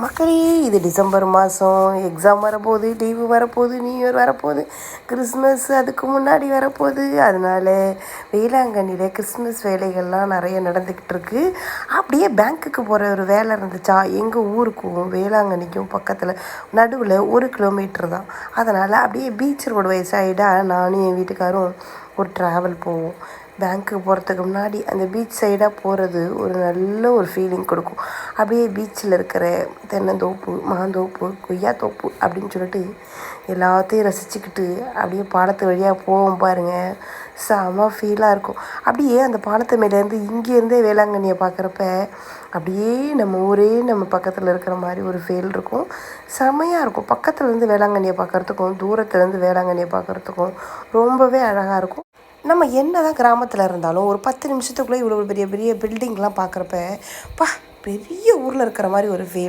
மக்களே, இது டிசம்பர் மாதம், எக்ஸாம் வரப்போகுது, லீவு வரப்போகுது, நியூ இயர் வரப்போகுது, கிறிஸ்மஸ் அதுக்கு முன்னாடி வரப்போகுது. அதனால் வேளாங்கண்ணியில் கிறிஸ்மஸ் வேலைகள்லாம் நிறைய நடந்துக்கிட்டு இருக்கு. அப்படியே பேங்க்குக்கு போகிற ஒரு வேலை இருந்துச்சா, எங்கள் ஊருக்கும் வேளாங்கண்ணிக்கும் பக்கத்தில் நடுவில் 1 கிலோமீட்டர் தான். அதனால் அப்படியே பீச் ரோடு சைடாக நானும் என் வீட்டுக்காரும் ஒரு ட்ராவல் போவோம். பேங்க்குக்கு போகிறதுக்கு முன்னாடி அந்த பீச் சைடாக போகிறது ஒரு நல்ல ஒரு ஃபீலிங் கொடுக்கும். அப்படியே பீச்சில் இருக்கிற தென்னந்தோப்பு, மாந்தோப்பு, கொய்யாத்தோப்பு அப்படின்னு சொல்லிட்டு எல்லாத்தையும் ரசிச்சுக்கிட்டு அப்படியே பாலத்து வழியாக போவோம் பாருங்கள். செம ஃபீலாக இருக்கும். அப்படியே அந்த பாலத்து மேலேருந்து இங்கேருந்தே வேளாங்கண்ணியை பார்க்குறப்ப அப்படியே நம்ம ஊரே நம்ம பக்கத்தில் இருக்கிற மாதிரி ஒரு ஃபீல் இருக்கும். செமையாக இருக்கும். பக்கத்துலேருந்து வேளாங்கண்ணியை பார்க்குறதுக்கும் தூரத்துலேருந்து வேளாங்கண்ணியை பார்க்குறதுக்கும் ரொம்பவே அழகாக இருக்கும். நம்ம என்ன தான் கிராமத்தில் இருந்தாலும் ஒரு 10 நிமிஷத்துக்குள்ளே இவ்வளோ பெரிய பெரிய பில்டிங்லாம் பார்க்குறப்ப பெரிய ஊரில் இருக்கிற மாதிரி ஒரு ஃபீல்.